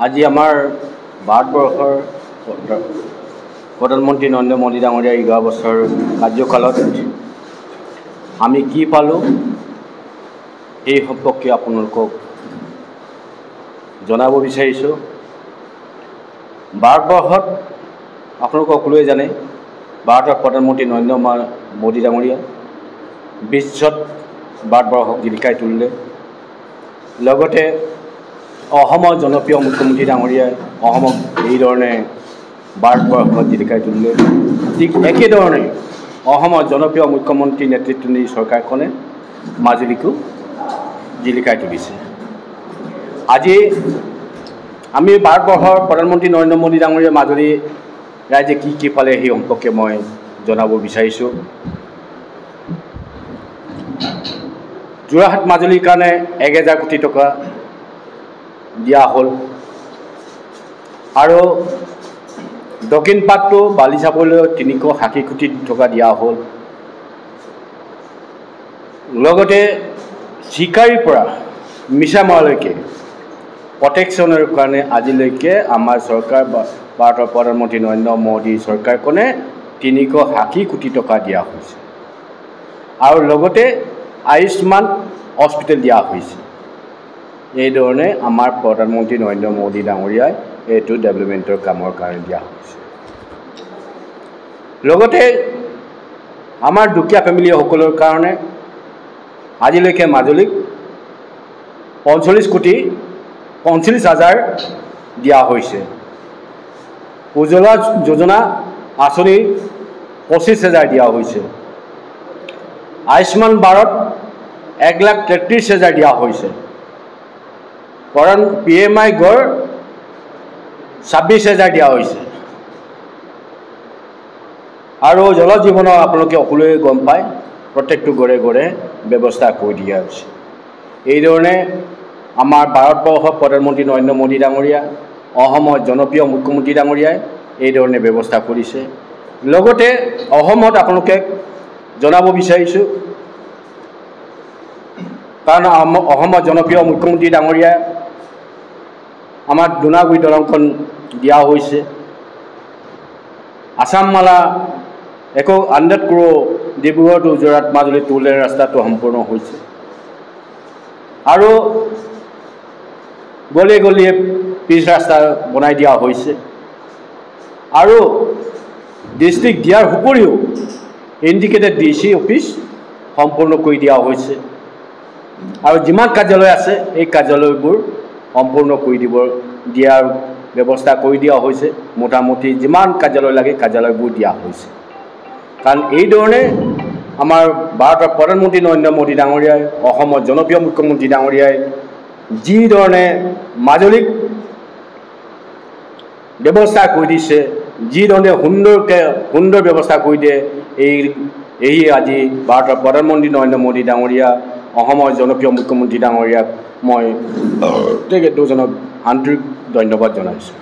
আজি আমাৰ ভাৰতবৰ্ষৰ প্ৰধানমন্ত্ৰী নৰেন্দ্ৰ মোদী ডাঙৰীয়াৰ 11 বছৰ কাৰ্যকালত আমি কি পালোঁ এই সম্পৰ্কে আপোনালোকক জনাব বিচাৰিছোঁ। ভাৰতবৰ্ষত আপোনালোক সকলোৱে জানে ভাৰতৰ প্ৰধানমন্ত্ৰী নৰেন্দ্ৰ মোদী ডাঙৰীয়া বিশ্বত ভাৰতবৰ্ষক জিলিকাই তুলিলে। লগতে অসমৰ জনপ্ৰিয় মুখ্যমন্ত্ৰী ডাঙৰীয়াই অসমক এইধৰণে ভাৰতবৰ্ষত জিলিকাই তুলিলে। ঠিক একেধৰণে অসমৰ জনপ্ৰিয় মুখ্যমন্ত্ৰী নেতৃত্বাধীন চৰকাৰখনে মাজুলীকো জিলিকাই তুলিছে। আজি আমি ভাৰতবৰ্ষৰ প্ৰধানমন্ত্ৰী নৰেন্দ্ৰ মোদী ডাঙৰীয়া মাজুলী ৰাইজে কি পালে সেই সম্পৰ্কে মই জনাব বিচাৰিছোঁ। যোৰহাট মাজুলীৰ কাৰণে 1000 কোটি টকা দিয়া হ'ল আৰু দক্ষিণ পাটটো বালিচাপলৈ 360 কোটি টকা দিয়া হ'ল। লগতে চিকাৰীৰ পৰা মিছামাৰলৈকে প্ৰটেকশ্যনৰ কাৰণে আজিলৈকে আমাৰ চৰকাৰ ভাৰতৰ প্ৰধানমন্ত্ৰী নৰেন্দ্ৰ মোদী চৰকাৰখনে 380 কোটি টকা দিয়া হৈছে আৰু লগতে আয়ুষ্মান হস্পিটেল দিয়া হৈছে। এইধৰণে আমাৰ প্ৰধানমন্ত্ৰী নৰেন্দ্ৰ মোদী ডাঙৰীয়াই এইটো ডেভেলপমেণ্টৰ কামৰ কাৰণে দিয়া হৈছে। লগতে আমাৰ দুখীয়া ফেমিলিসকলৰ কাৰণে আজিলৈকে মাজুলীক 45,45,000 দিয়া হৈছে। উজ্জ্বলা যোজনা আঁচনি 25,000 দিয়া হৈছে। আয়ুষ্মান ভাৰত 1,33,000 দিয়া হৈছে। PMI গড় 26,000 দিয়া হৈছে। আৰু জল জীৱনৰ আপোনালোকে সকলোৱে গম পায় প্ৰত্যেকটো ঘৰে ঘৰে ব্যৱস্থা কৰি দিয়া হৈছে। এইধৰণে আমাৰ ভাৰতবৰ্ষৰ প্ৰধানমন্ত্ৰী নৰেন্দ্ৰ মোদী ডাঙৰীয়া অসমৰ জনপ্ৰিয় মুখ্যমন্ত্ৰী ডাঙৰীয়াই এইধৰণে ব্যৱস্থা কৰিছে। লগতে অসমত আপোনালোকে জনাব বিচাৰিছোঁ, কাৰণ অসমৰ জনপ্ৰিয় মুখ্যমন্ত্ৰী ডাঙৰীয়াই আমাৰ ধূনাগুৰি দলংখন দিয়া হৈছে। আছাম মালা 100 crore ডিব্ৰুগড় টু যোৰহাট মাজুলী 2 লেন ৰাস্তাটো সম্পূৰ্ণ হৈছে আৰু গলিয়ে গলিয়ে পিচ ৰাস্তা বনাই দিয়া হৈছে আৰু ডিষ্ট্ৰিক্ট দিয়াৰ উপৰিও ইণ্ডিকেটেড DC অফিচ সম্পূৰ্ণ কৰি দিয়া হৈছে আৰু যিমান কাৰ্যালয় আছে এই কাৰ্যালয়বোৰ সম্পূৰ্ণ কৰি দিয়াৰ ব্যৱস্থা কৰি দিয়া হৈছে। মোটামুটি যিমান কাৰ্যালয় লাগে কাৰ্যালয়বোৰ দিয়া হৈছে। কাৰণ এইধৰণে আমাৰ ভাৰতৰ প্ৰধানমন্ত্ৰী নৰেন্দ্ৰ মোদী ডাঙৰীয়াই অসমৰ জনপ্ৰিয় মুখ্যমন্ত্ৰী ডাঙৰীয়াই যিধৰণে মাজুলীক ব্যৱস্থা কৰি দিছে, যিধৰণে সুন্দৰ ব্যৱস্থা কৰি দিয়ে, এই আজি ভাৰতৰ প্ৰধানমন্ত্ৰী নৰেন্দ্ৰ মোদী ডাঙৰীয়া অসমৰ জনপ্ৰিয় মুখ্যমন্ত্ৰী ডাঙৰীয়াক মই তেখেতজনক আন্তৰিক ধন্যবাদ জনাইছোঁ।